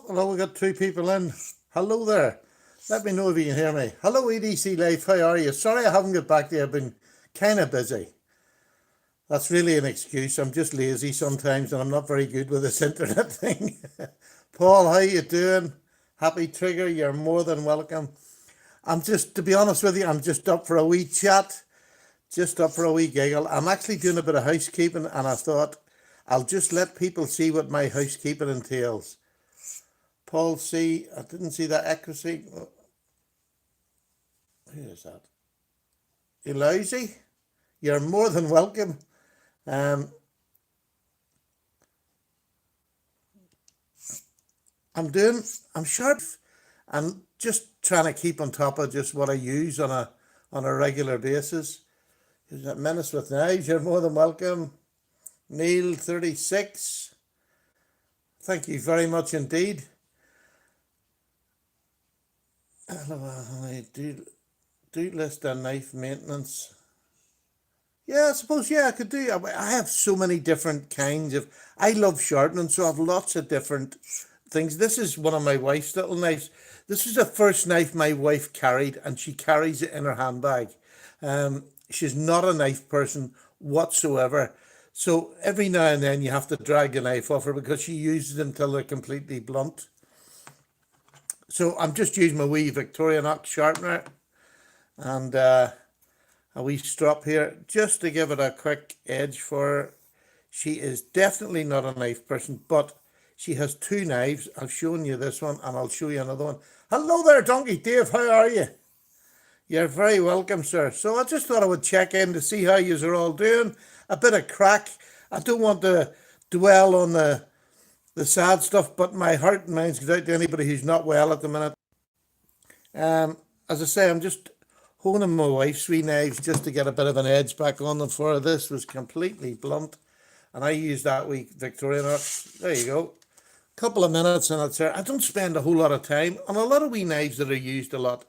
Hello, we got two people in. Hello there. Let me know if you can hear me. Hello, EDC Life. How are you? Sorry I haven't got back to you. I've been kind of busy. That's really an excuse. I'm just lazy sometimes and I'm not very good with this internet thing. Paul, how you doing? Happy Trigger, you're more than welcome. I'm just, to be honest with you, I'm just up for a wee chat. Just up for a wee giggle. I'm actually doing a bit of housekeeping and I thought I'll just let people see what my housekeeping entails. Paul C. I didn't see that accuracy. Who is that? Eloise, you're more than welcome. Um, I'm sharp and just trying to keep on top of just what I use on a regular basis. Who's that? Menace with Knives, you're more than welcome. Neil 36. Thank you very much indeed. Do list on knife maintenance. Yeah, I suppose, yeah, I could do. I have so many different kinds of, I love sharpening, so I have lots of different things. This is one of my wife's little knives. This is the first knife my wife carried, and she carries it in her handbag. She's not a knife person whatsoever. So every now and then you have to drag a knife off her because she uses them till they're completely blunt. So I'm just using my wee Victorinox sharpener and a wee strop here just to give it a quick edge for her. She is definitely not a knife person, but she has two knives. I've shown you this one and I'll show you another one. Hello there, Donkey Dave. How are you? You're very welcome, sir. So I just thought I would check in to see how you are all doing. A bit of crack. I don't want to dwell on the sad stuff, but my heart and mind goes out to anybody who's not well at the minute. As I say, I'm just honing my wife's wee knives just to get a bit of an edge back on them for her. This was completely blunt, and I used that wee Victorinox. There you go. Couple of minutes and it's there. I don't spend a whole lot of time on a lot of wee knives that are used a lot.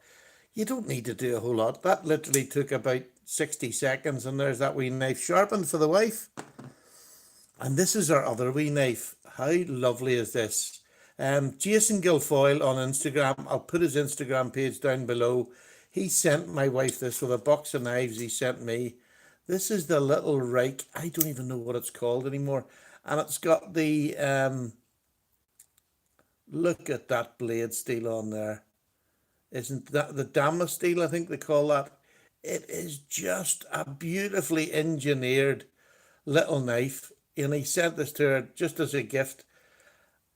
You don't need to do a whole lot. That literally took about 60 seconds, and there's that wee knife sharpened for the wife. And this is our other wee knife. How lovely is this? Jason Guilfoyle on Instagram. I'll put his Instagram page down below. He sent my wife this with a box of knives he sent me. This is the little Craic. I don't even know what it's called anymore. And it's got the, look at that blade steel on there. Isn't that the Damas steel, I think they call that? It is just a beautifully engineered little knife. And he sent this to her just as a gift.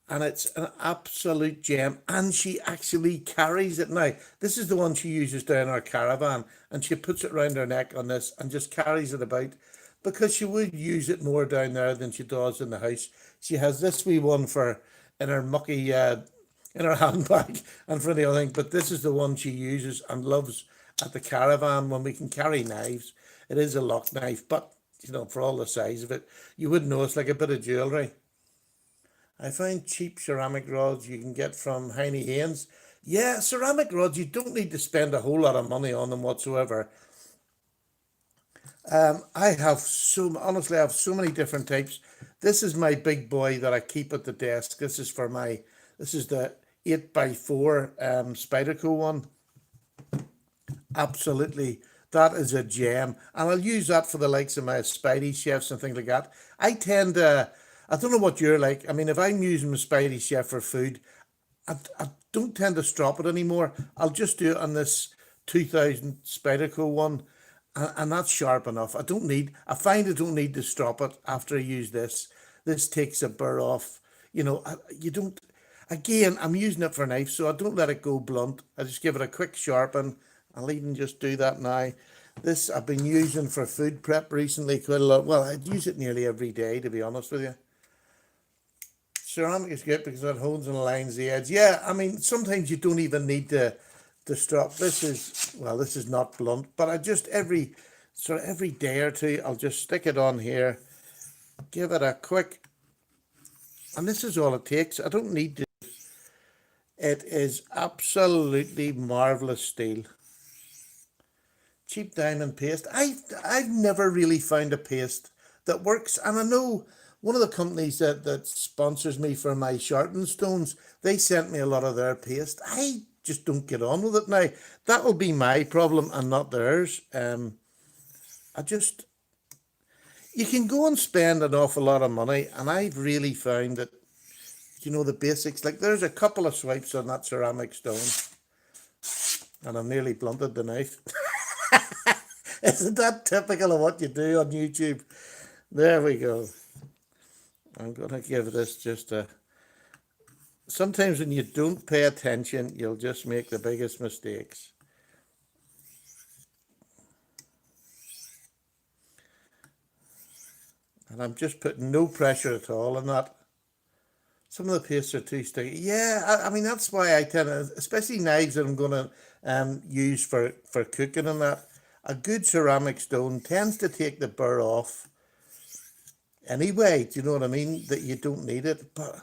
And it's an absolute gem. And she actually carries it now. This is the one she uses down our caravan. And she puts it around her neck on this and just carries it about. Because she would use it more down there than she does in the house. She has this wee one for in her mucky, in her handbag and for the other thing. But this is the one she uses and loves at the caravan when we can carry knives. It is a lock knife, but you know, for all the size of it, you wouldn't know it's like a bit of jewellery. I find cheap ceramic rods you can get from Heine Haynes. Yeah, ceramic rods, you don't need to spend a whole lot of money on them whatsoever. Honestly, I have so many different types. This is my big boy that I keep at the desk. This is the 8x4 Spyderco one. Absolutely. That is a gem. And I'll use that for the likes of my Spidey chefs and things like that. I don't know what you're like. I mean, if I'm using my Spidey chef for food, I don't tend to strop it anymore. I'll just do it on this 2000 Spyderco one. And that's sharp enough. I find I don't need to strop it after I use this. This takes a burr off. You know, you don't, again, I'm using it for a knife, so I don't let it go blunt. I just give it a quick sharpen. I'll even just do that now. This I've been using for food prep recently quite a lot. Well, I use it nearly every day, to be honest with you. Ceramic is great because it holds and aligns the edge. Yeah, I mean, sometimes you don't even need to strop. This is not blunt, but I just every day or two, I'll just stick it on here, give it a quick, and this is all it takes. I don't need to. It is absolutely marvelous steel. Cheap diamond paste. I've never really found a paste that works, and I know one of the companies that sponsors me for my sharpening stones, they sent me a lot of their paste. I just don't get on with it now. That'll be my problem and not theirs. I just, you can go and spend an awful lot of money, and I've really found that, the basics. Like, there's a couple of swipes on that ceramic stone, and I've nearly blunted the knife. Isn't that typical of what you do on YouTube? There we go. I'm going to give this just a... Sometimes when you don't pay attention, you'll just make the biggest mistakes. And I'm just putting no pressure at all on that. Some of the pastes are too sticky. Yeah, I mean, that's why I tend to, especially knives that I'm going to use for cooking and that, a good ceramic stone tends to take the burr off anyway. Do you know what I mean? That you don't need it. But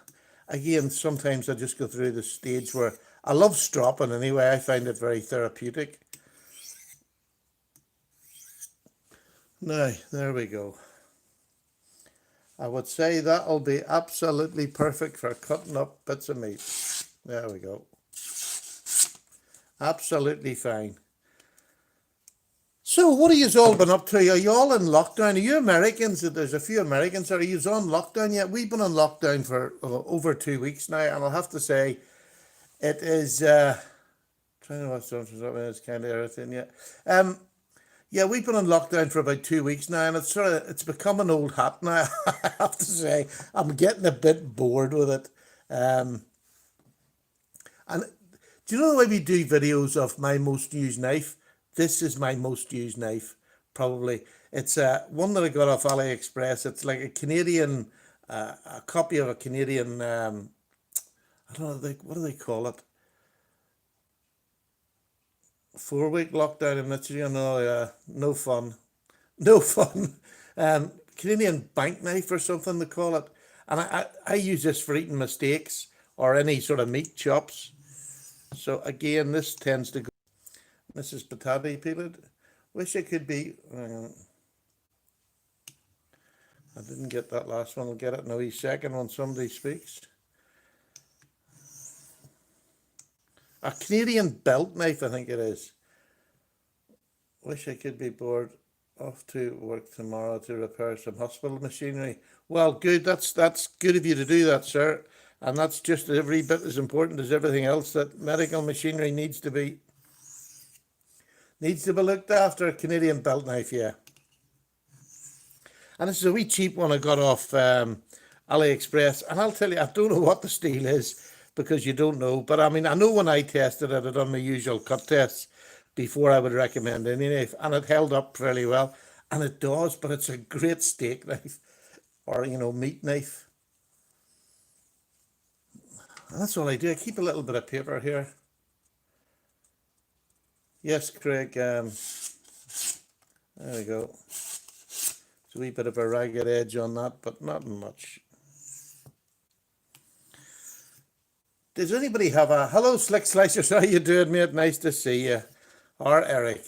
again, sometimes I just go through the stage where I love stropping anyway. I find it very therapeutic. Now, there we go. I would say that'll be absolutely perfect for cutting up bits of meat. There we go. Absolutely fine. So, what have you all been up to? Are you all in lockdown? Are you Americans? There's a few Americans. Are you on lockdown yet? We've been on lockdown for over 2 weeks now, and I'll have to say, it is trying to watch something. It's kind of irritating. Yeah, we've been on lockdown for about 2 weeks now, and it's become an old hat now. I have to say, I'm getting a bit bored with it. And do you know the way we do videos of my most used knife? This is my most used knife, probably. It's one that I got off AliExpress. It's like a Canadian, a copy of a Canadian, I don't know, what do they call it? 4-week lockdown in Italy, no fun. No fun. Canadian bank knife or something they call it. And I use this for eating my steaks or any sort of meat chops. So again, this tends to go. Mrs. Paddy peeled. Wish it could be. I didn't get that last one. I'll get it in a wee second when somebody speaks. A Canadian belt knife, I think it is. Wish I could be bored. Off to work tomorrow to repair some hospital machinery. Well, good. That's good of you to do that, sir. And that's just every bit as important as everything else that medical machinery needs to be looked after. A Canadian belt knife, yeah. And this is a wee cheap one I got off AliExpress. And I'll tell you, I don't know what the steel is, because you don't know. But I mean, I know when I tested it, I done my usual cut tests before I would recommend any knife, and it held up fairly well. And it does, but it's a great steak knife or, meat knife. And that's all I do. I keep a little bit of paper here. Yes, Craig, there we go. It's a wee bit of a ragged edge on that, but not much. Does anybody have a... Hello, Slick Slicers. How you doing, mate? Nice to see you. Or Eric.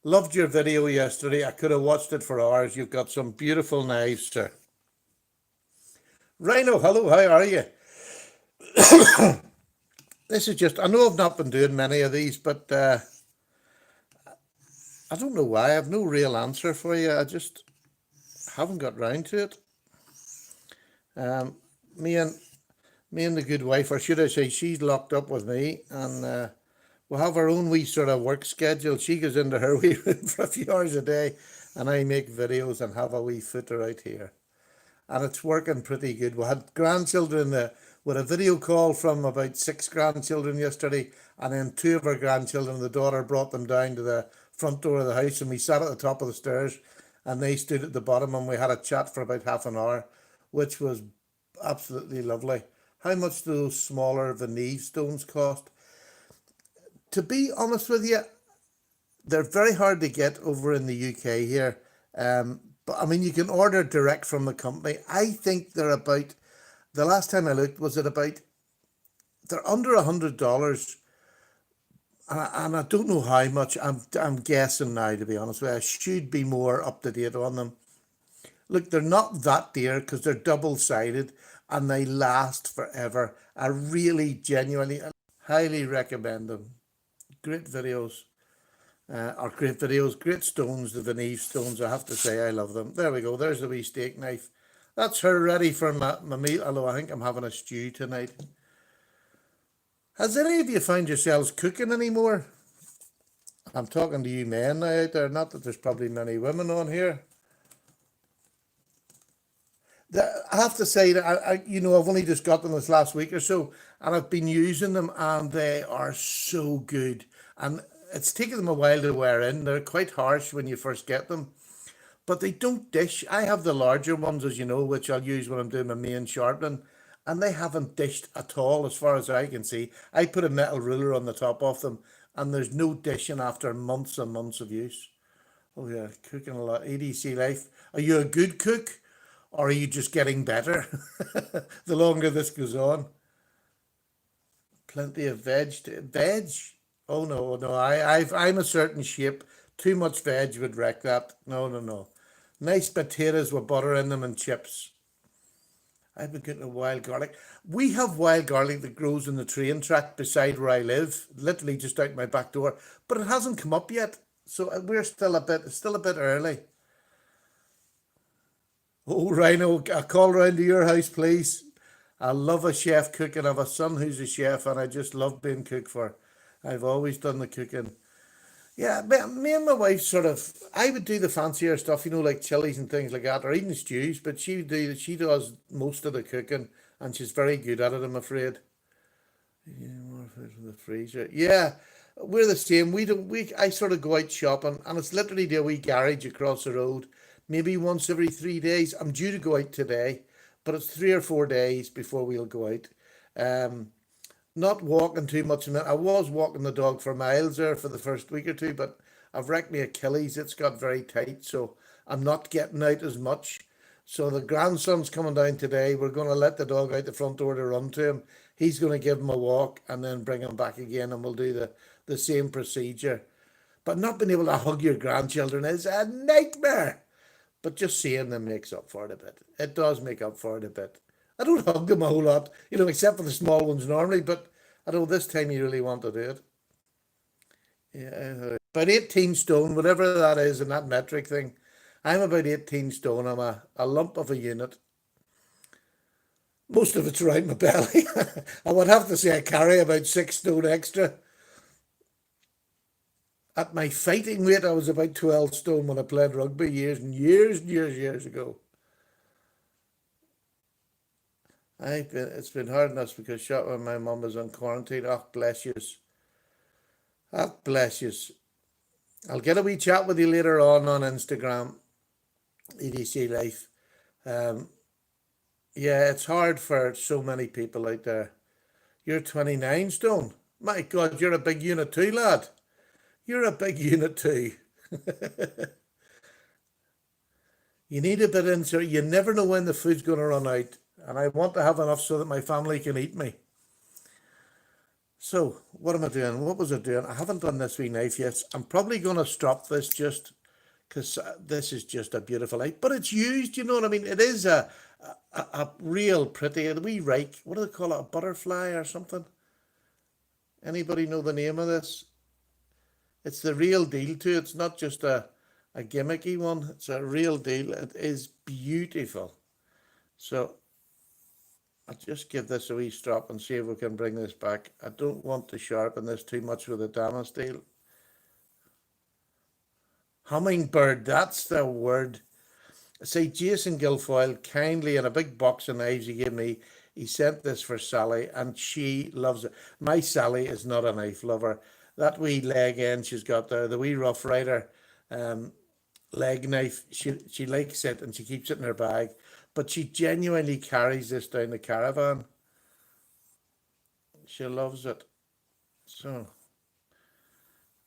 Loved your video yesterday. I could have watched it for hours. You've got some beautiful knives, sir. Rhino, hello. How are you? This is just... I know I've not been doing many of these, but I don't know why. I have no real answer for you. I just haven't got round to it. Me and the good wife, or should I say, she's locked up with me, and we'll have our own wee sort of work schedule. She goes into her wee room for a few hours a day, and I make videos and have a wee footer out here. And it's working pretty good. We had grandchildren, with a video call from about 6 grandchildren yesterday, and then 2 of our grandchildren, the daughter brought them down to the front door of the house, and we sat at the top of the stairs, and they stood at the bottom, and we had a chat for about half an hour, which was absolutely lovely. How much do those smaller Veneve stones cost? To be honest with you, they're very hard to get over in the UK here. But I mean, you can order direct from the company. I think they're about, the last time I looked, was it about, they're under $100. And I don't know how much. I'm guessing now, to be honest with you. I should be more up to date on them. Look, they're not that dear because they're double-sided and they last forever. I really genuinely highly recommend them. Great videos. Great videos, great stones, the Venetian stones. I have to say, I love them. There we go. There's the wee steak knife. That's her ready for my meal, although I think I'm having a stew tonight. Has any of you found yourselves cooking anymore? I'm talking to you men now out there, not that there's probably many women on here. I have to say that I've only just got them this last week or so, and I've been using them, and they are so good. And it's taken them a while to wear in. They're quite harsh when you first get them, but they don't dish. I have the larger ones, as you know, which I'll use when I'm doing my main sharpening, and they haven't dished at all, as far as I can see. I put a metal ruler on the top of them, and there's no dishing after months and months of use. Oh yeah, cooking a lot. EDC life. Are you a good cook, or are you just getting better the longer this goes on? Plenty of veg. Oh no, no. I'm a certain shape. Too much veg would wreck that. No, no, no. Nice potatoes with butter in them and chips. I've been getting a wild garlic. We have wild garlic that grows in the train track beside where I live, literally just out my back door. But it hasn't come up yet, so we're still a bit early. Oh, Rhino, a call round to your house, please. I love a chef cooking. I have a son who's a chef, and I just love being cooked for. I've always done the cooking. Yeah, me and my wife sort of. I would do the fancier stuff, like chilies and things like that, or even stews. But she does most of the cooking, and she's very good at it, I'm afraid. Yeah, more food from the freezer. Yeah, we're the same. We don't. I sort of go out shopping, and it's literally the wee garage across the road. Maybe once every 3 days. I'm due to go out today, but it's 3 or 4 days before we'll go out. Um, Not walking too much. I was walking the dog for miles there for the first week or two, but I've wrecked my Achilles. It's got very tight, so I'm not getting out as much. So the grandson's coming down today. We're going to let the dog out the front door to run to him. He's going to give him a walk and then bring him back again, and we'll do the same procedure. But not being able to hug your grandchildren is a nightmare. But just seeing them makes up for it a bit. It does make up for it a bit. I don't hug them a whole lot, except for the small ones normally, but I know this time you really want to do it. Yeah, about 18 stone, whatever that is in that metric thing. I'm about 18 stone. I'm a lump of a unit. Most of it's around my belly. I would have to say I carry about 6 stone extra. At my fighting weight, I was about 12 stone when I played rugby years and years and years ago. It's been hard enough because shot when my mum was on quarantine. Oh, bless yous. Oh, bless yous. I'll get a wee chat with you later on Instagram, EDC Life. Um, yeah, it's hard for so many people out there. You're 29 stone. My God, you're a big unit too, lad. You're a big unit too. You need a bit in, so you never know when the food's going to run out. And I want to have enough so that my family can eat me. So, what am I doing? What was I doing? I haven't done this wee knife yet. I'm probably going to stop this just because this is just a beautiful knife. But it's used, you know what I mean? It is a real pretty, a wee rake. What do they call it? A butterfly or something? Anybody know the name of this? It's the real deal too. It's not just a gimmicky one. It's a real deal. It is beautiful. So I'll just give this a wee strop and see if we can bring this back. I don't want to sharpen this too much with a dama steel. Hummingbird, that's the word. Say Jason Guilfoyle kindly in a big box of knives he gave me. He sent this for Sally and she loves it. My Sally is not a knife lover. That wee leg end she's got there, the wee Rough Rider leg knife, she likes it and she keeps it in her bag. But she genuinely carries this down the caravan. She loves it. So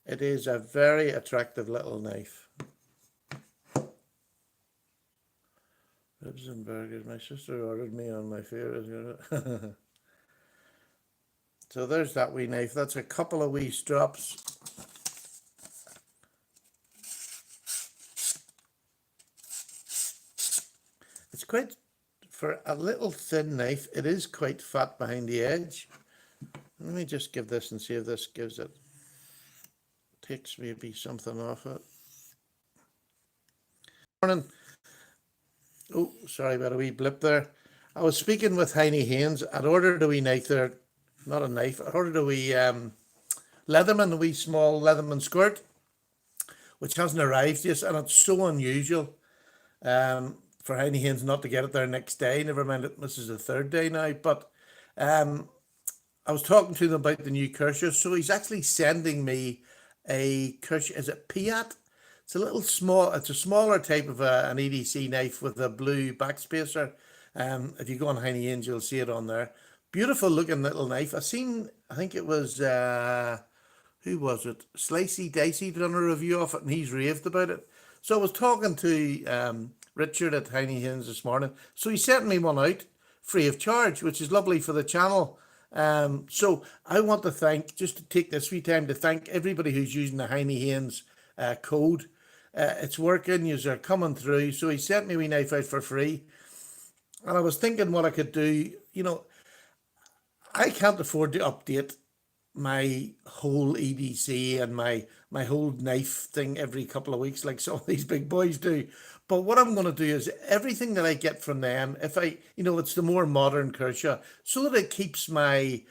it is a very attractive little knife. Ribs and burgers. My sister ordered me on my favourite. So there's that wee knife. That's a couple of wee strops. It's quite, for a little thin knife, it is quite fat behind the edge. Let me just give this and see if this gives it, takes maybe something off it. Morning. Oh, sorry about a wee blip there. I was speaking with Heine Haynes. I'd ordered a wee knife there, not a knife, I ordered a wee Leatherman, a wee small Leatherman squirt, which hasn't arrived yet, and it's so unusual for Heine Haynes not to get it there next day. Never mind it, this is the third day now, but I was talking to them about the new Kershaw, so he's actually sending me a Kershaw, is it Piat? It's a little small, it's a smaller type of an EDC knife with a blue backspacer. If you go on Heine Haynes, you'll see it on there. Beautiful looking little knife. I think it was, who was it? Slicey Dicey done a review of it, and he's raved about it. So I was talking to Richard at Heine Haynes this morning. So he sent me one out free of charge, which is lovely for the channel. So I want to thank, just to take this wee time to thank everybody who's using the Heine Haynes code. It's working, you're coming through. So he sent me a wee knife out for free. And I was thinking what I could do. You know, I can't afford to update my whole EDC and my whole knife thing every couple of weeks like some of these big boys do. But what I'm going to do is everything that I get from them, if I, you know, it's the more modern Kershaw, so that it keeps my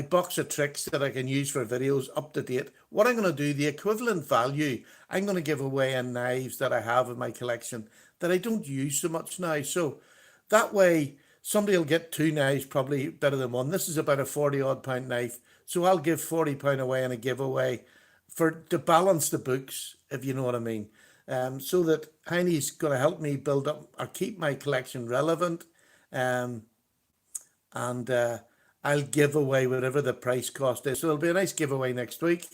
box of tricks that I can use for videos up to date. What I'm going to do, the equivalent value, I'm going to give away in knives that I have in my collection that I don't use so much now. So that way, somebody will get two knives probably better than one. This is about a 40 odd pound knife. So I'll give £40 away in a giveaway to balance the books, if you know what I mean. So that Heine's going to help me build up or keep my collection relevant. And I'll give away whatever the price cost is. So it'll be a nice giveaway next week.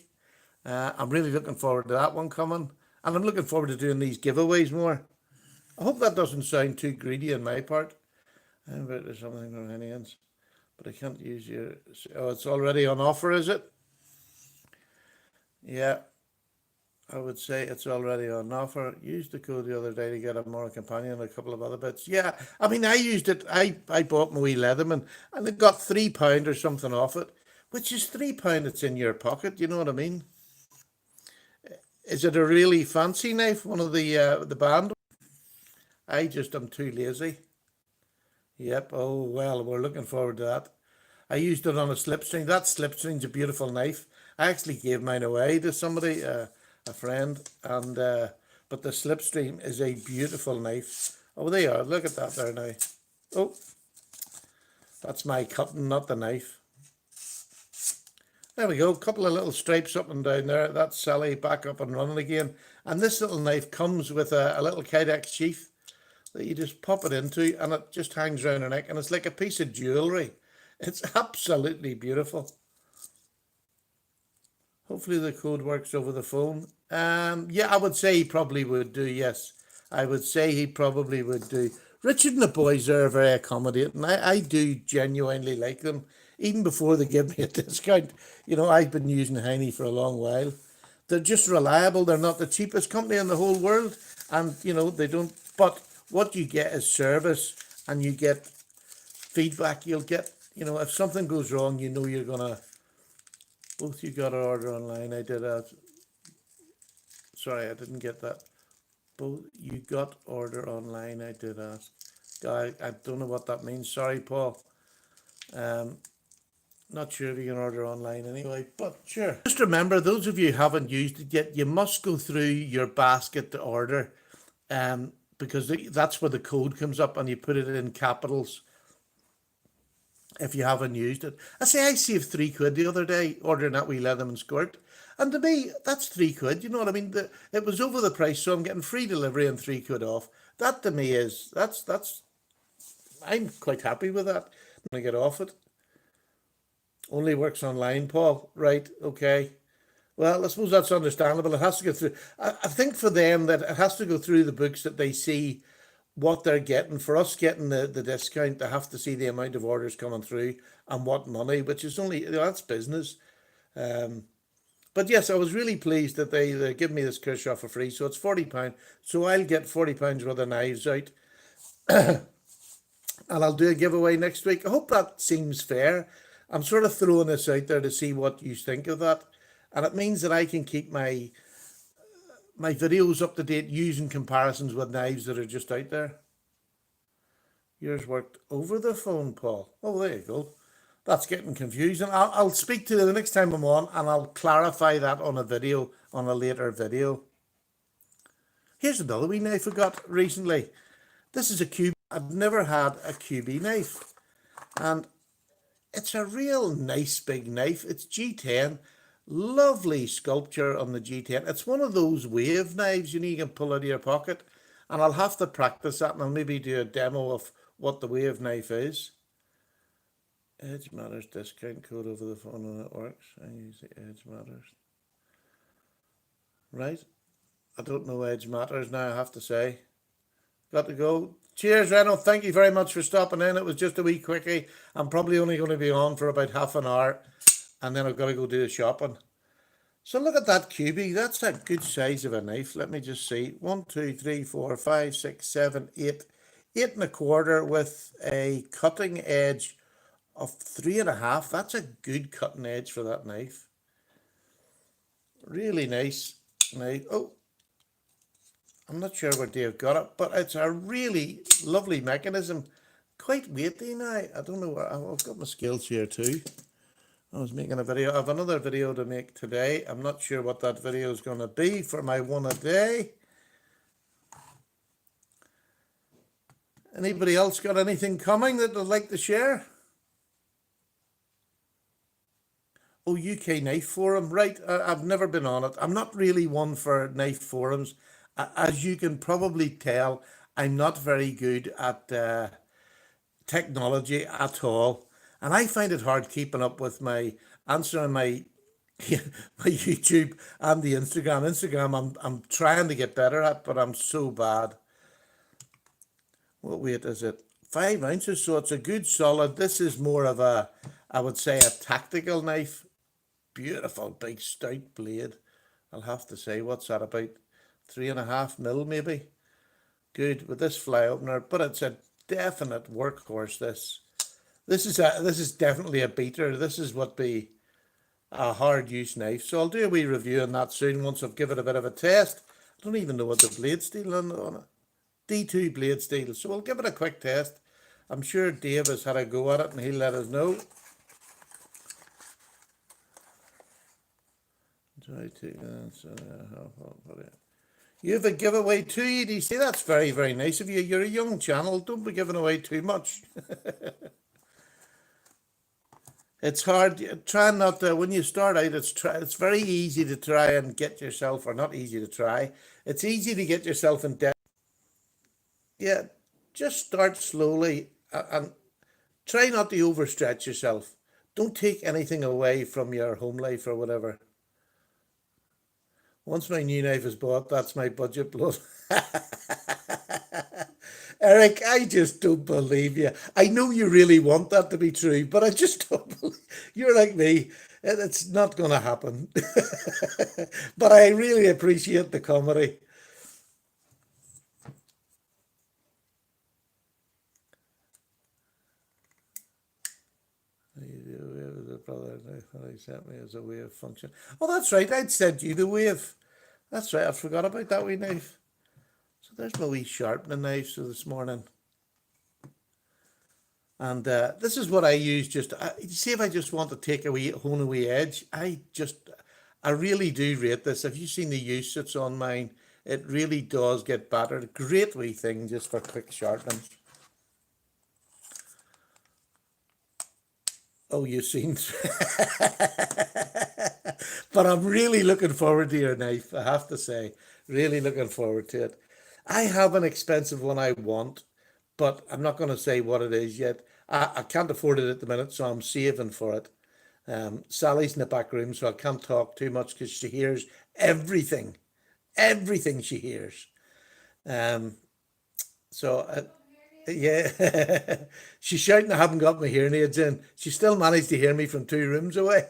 I'm really looking forward to that one coming. And I'm looking forward to doing these giveaways more. I hope that doesn't sound too greedy on my part. I bet there's something from Haynes, but I can't use your... Oh, it's already on offer, is it? Yeah, I would say it's already on offer. Used the code the other day to get a more companion and a couple of other bits. Yeah, I mean, I used it. I bought my wee Leatherman and it got £3 or something off it, which is £3 that's in your pocket. You know what I mean? Is it a really fancy knife? One of the band? I just am too lazy. Yep. Oh, well, we're looking forward to that. I used it on a slipstring. That slipstring's a beautiful knife. I actually gave mine away to somebody, a friend, and but the slipstream is a beautiful knife. Oh, they are. Look at that there now. Oh, that's my cutting, not the knife. There we go. A couple of little stripes up and down there. That's Sally back up and running again. And this little knife comes with a little Kydex sheath that you just pop it into, and it just hangs around her neck, and it's like a piece of jewelry. It's absolutely beautiful. Hopefully the code works over the phone. Yeah, I would say he probably would do, yes. I would say he probably would do. Richard and the boys are very accommodating. I do genuinely like them, even before they give me a discount. You know, I've been using Heine for a long while. They're just reliable. They're not the cheapest company in the whole world. And, you know, they don't... But what you get is service, and you get feedback. You'll get, you know, if something goes wrong, you know you're going to... Both you got an order online. I did a... Sorry, I didn't get that. Both you got order online. I did ask. I don't know what that means. Sorry, Paul. Not sure if you can order online anyway, but sure. Just remember, those of you who haven't used it yet, you must go through your basket to order, because that's where the code comes up, and you put it in capitals if you haven't used it. I saved £3 the other day ordering that wee Leatherman skirt. And to me, that's £3. You know what I mean? It was over the price, so I'm getting free delivery and £3 off. That to me is, I'm quite happy with that. I'm going to get off it. Only works online, Paul. Right, okay. Well, I suppose that's understandable. It has to go through. I think for them that it has to go through the books that they see what they're getting. For us getting the discount, they have to see the amount of orders coming through and what money, which is only, you know, that's business. But But yes, I was really pleased that they give me this Kershaw for free. So it's £40. So I'll get £40 worth of knives out, and I'll do a giveaway next week. I hope that seems fair. I'm sort of throwing this out there to see what you think of that. And it means that I can keep my videos up to date using comparisons with knives that are just out there. Yours worked over the phone, Paul. Oh, there you go. That's getting confusing. I'll speak to you the next time I'm on, and I'll clarify that on a video, on a later video. Here's another wee knife I got recently. This is a cube. I've never had a QB knife, and it's a real nice big knife. It's G10. Lovely sculpture on the G10. It's one of those wave knives you can pull out of your pocket, and I'll have to practice that, and I'll maybe do a demo of what the wave knife is. Edge Matters discount code over the phone and it works. I use the Edge Matters. Right. I don't know Edge Matters now, I have to say. Got to go. Cheers, Reno. Thank you very much for stopping in. It was just a wee quickie. I'm probably only going to be on for about half an hour, and then I've got to go do the shopping. So look at that QB. That's a good size of a knife. Let me just see. 1, 2, 3, 4, 5, 6, 7, 8. 8 1/4 with a cutting edge of 3.5. That's a good cutting edge for that knife. Really nice knife. Oh, I'm not sure where Dave got it, but it's a really lovely mechanism. Quite weighty now. I don't know where I've got my scales here too. I was making a video. I have another video to make today. I'm not sure what that video is going to be for my one a day. Anybody else got anything coming that they'd like to share? Oh, UK Knife Forum. Right, I've never been on it. I'm not really one for knife forums. As you can probably tell, I'm not very good at technology at all. And I find it hard keeping up with my answering my my YouTube and the Instagram. Instagram I'm trying to get better at, but I'm so bad. What weight is it? 5 ounces, so it's a good solid. This is more of a, I would say, a tactical knife. Beautiful big stout blade. I'll have to say, what's that, about 3.5 mil maybe? Good with this fly opener, but it's a definite workhorse. This is definitely a beater. This is what be a hard use knife. So I'll do a wee review on that soon once I've given it a bit of a test. I don't even know what the blade steel on it. D2 blade steel. So we'll give it a quick test. I'm sure Dave has had a go at it and he'll let us know. You have a giveaway too, EDC. That's very, very nice of you. You're a young channel. Don't be giving away too much. It's hard. Try not to, when you start out, it's very easy to try and get yourself, or not easy to try. It's easy to get yourself in debt. Yeah, just start slowly and try not to overstretch yourself. Don't take anything away from your home life or whatever. Once my new knife is bought, that's my budget blood. Eric, I just don't believe you. I know you really want that to be true, but I just don't believe you're like me. It's not going to happen. But I really appreciate the comedy. He sent me as a wave function. Oh, that's right. I'd sent you the wave. That's right. I forgot about that wee knife. So there's my wee sharpening knife. So this morning. And this is what I use. Just see if I just want to take a wee hone a wee edge. I really do rate this. Have you seen the use that's on mine? It really does get battered. Great wee thing just for quick sharpening. Oh, you've seen. But I'm really looking forward to your knife, I have to say. Really looking forward to it. I have an expensive one I want, but I'm not going to say what it is yet. I can't afford it at the minute, so I'm saving for it. Sally's in the back room, so I can't talk too much because she hears everything. Everything she hears. So yeah, she's shouting I haven't got my hearing aids in. She still managed to hear me from 2 rooms away.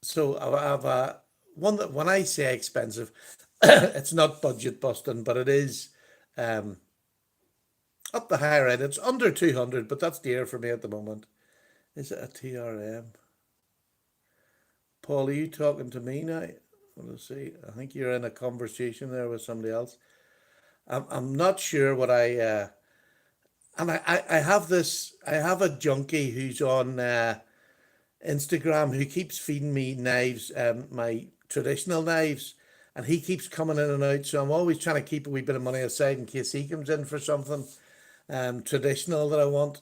So I have a one that when I say expensive, it's not budget busting, but it is um, up the higher end. It's under 200, but that's dear for me at the moment. Is it a TRM? Paul, are you talking to me now? Let's see. I think you're in a conversation there with somebody else. I'm not sure what I have this, I have a junkie who's on Instagram who keeps feeding me knives, my traditional knives, and he keeps coming in and out. So I'm always trying to keep a wee bit of money aside in case he comes in for something traditional that I want.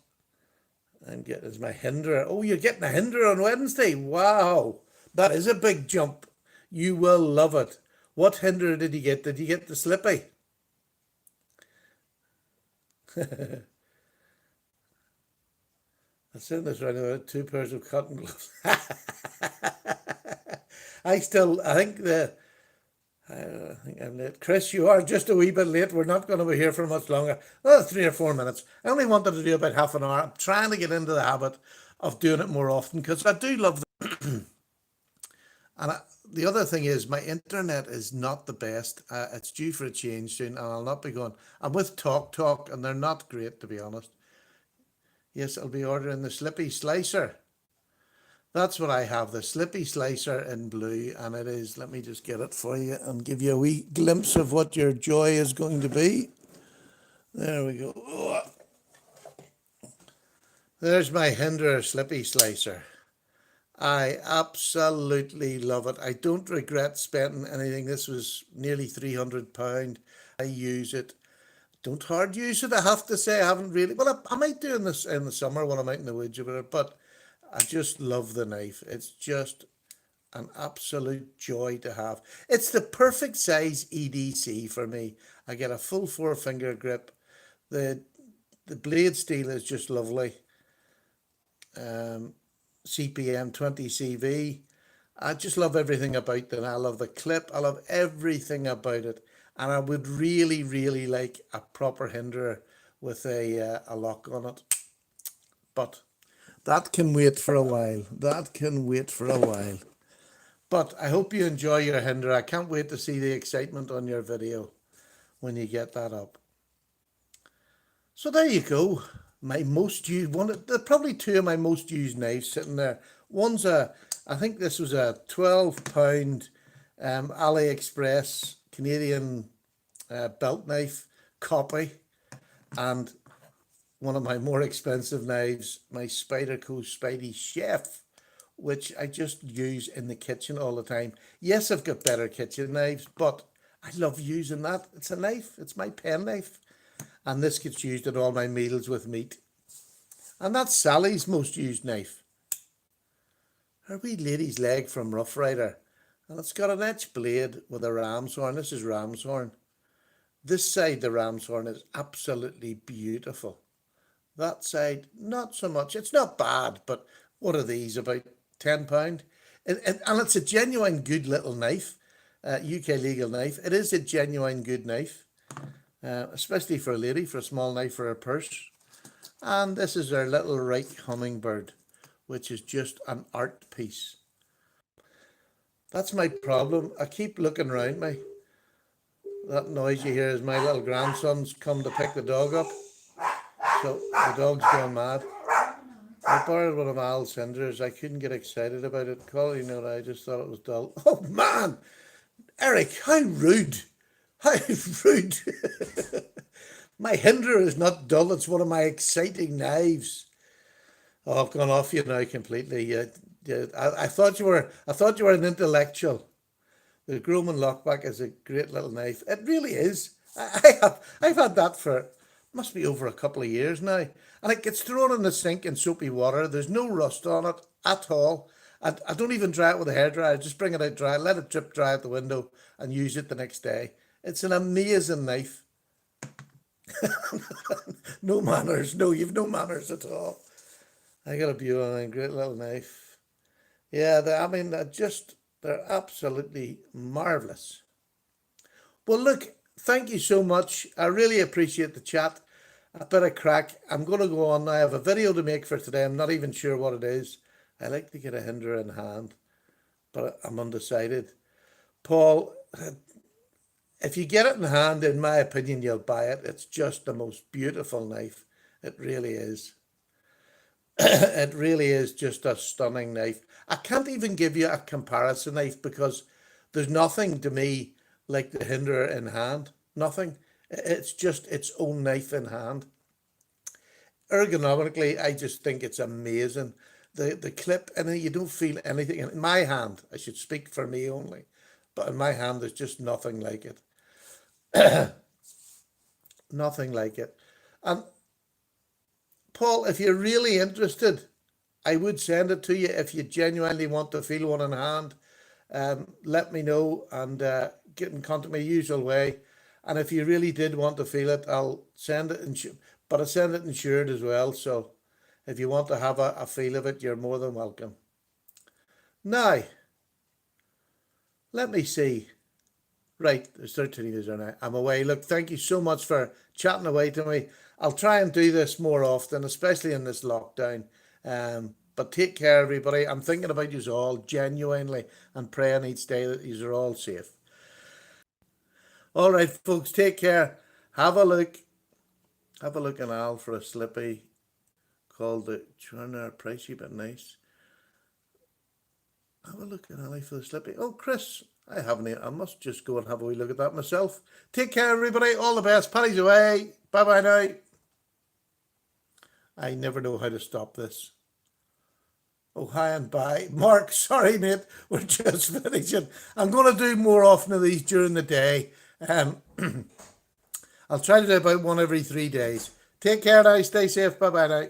I'm getting is my Hinder. Oh, you're getting a Hinder on Wednesday. Wow. That is a big jump. You will love it. What Hinder did you get? Did you get the Slippy? I said this right now. 2 pairs of cotton gloves. I think I'm late. Chris, you are just a wee bit late. We're not going to be here for much longer. Oh, 3 or 4 minutes. I only wanted to do about half an hour. I'm trying to get into the habit of doing it more often because I do love the other thing is my internet is not the best. It's due for a change soon, and I'll not be going. I'm with Talk, and they're not great to be honest. Yes, I'll be ordering the Slippy Slicer. That's what I have, the Slippy Slicer in blue, and it is. Let me just get it for you and give you a wee glimpse of what your joy is going to be. There we go. Oh, there's my Hinder Slippy Slicer. I absolutely love it. I don't regret spending anything. This was nearly £300. I use it. Don't hard use it, I have to say. I haven't really. Well, I might do in this in the summer when I'm out in the woods with it, but I just love the knife. It's just an absolute joy to have. It's the perfect size EDC for me. I get a full 4 finger grip. The the blade steel is just lovely. CPM 20 CV. I just love everything about it. I love the clip. I love everything about it. And I would really, really like a proper Hinder with a lock on it. But that can wait for a while. That can wait for a while. But I hope you enjoy your Hinder. I can't wait to see the excitement on your video when you get that up. So there you go. My most used one. There are probably two of my most used knives sitting there. One's I think this was a £12 AliExpress Canadian belt knife copy, and one of my more expensive knives, my Spyderco Spidey Chef, which I just use in the kitchen all the time. Yes, I've got better kitchen knives, but I love using that. It's a knife. It's my pen knife. And this gets used in all my meals with meat. And that's Sally's most used knife. Her wee lady's leg from Rough Rider. And it's got an etched blade with a ram's horn. This is ram's horn. This side, the ram's horn, is absolutely beautiful. That side, not so much. It's not bad, but what are these, about £10? And it's a genuine good little knife, UK legal knife. It is a genuine good knife. Especially for a lady, for a small knife for her purse. And this is our little Craic hummingbird, which is just an art piece. That's my problem. I keep looking around me. That noise you hear is my little grandson's come to pick the dog up. So the dog's gone mad. I borrowed one of Al's Hinders. I couldn't get excited about it. Call you know, I just thought it was dull. Oh man, Eric, how rude! How rude! My Hinder is not dull. It's one of my exciting knives. Oh, I've gone off you now completely. I thought you were. I thought you were an intellectual. The Grumman Lockback is a great little knife. It really is. I've had that for must be over a couple of years now, and it gets thrown in the sink in soapy water. There's no rust on it at all. I don't even dry it with a hairdryer. I just bring it out dry, let it drip dry at the window, and use it the next day. It's an amazing knife. No manners. No, you've no manners at all. I got a beautiful, great little knife. Yeah, they're absolutely marvellous. Well, look, thank you so much. I really appreciate the chat. A bit of crack. I'm going to go on now. I have a video to make for today. I'm not even sure what it is. I like to get a Hinder in hand. but I'm undecided. Paul, if you get it in hand, in my opinion, you'll buy it. It's just the most beautiful knife. It really is. It really is just a stunning knife. I can't even give you a comparison knife because there's nothing to me like the Hinderer in hand. Nothing. It's just its own knife in hand. Ergonomically, I just think it's amazing. The clip, and you don't feel anything in my hand. I should speak for me only, but in my hand, there's just nothing like it. Nothing like it. And Paul, if you're really interested, I would send it to you if you genuinely want to feel one in hand. Let me know and get in contact my usual way. And if you really did want to feel it, I'll send it, but I send it insured as well. So if you want to have a feel of it, you're more than welcome. Now, let me see. Right, there's 13 years now. I'm away. Look, thank you so much for chatting away to me. I'll try and do this more often, especially in this lockdown. But take care, everybody. I'm thinking about you all genuinely and praying each day that you are all safe. All right, folks, take care. Have a look. Have a look in Al for a slippy called the Turner, pricey but nice. Have a look in Ali for the slippy. Oh, Chris, I must just go and have a wee look at that myself. Take care, everybody. All the best. Paddy's away. Bye-bye now. I never know how to stop this. Oh, hi and bye. Mark, sorry, mate. We're just finishing. I'm going to do more often of these during the day. I'll try to do about one every 3 days. Take care now. Stay safe. Bye-bye now.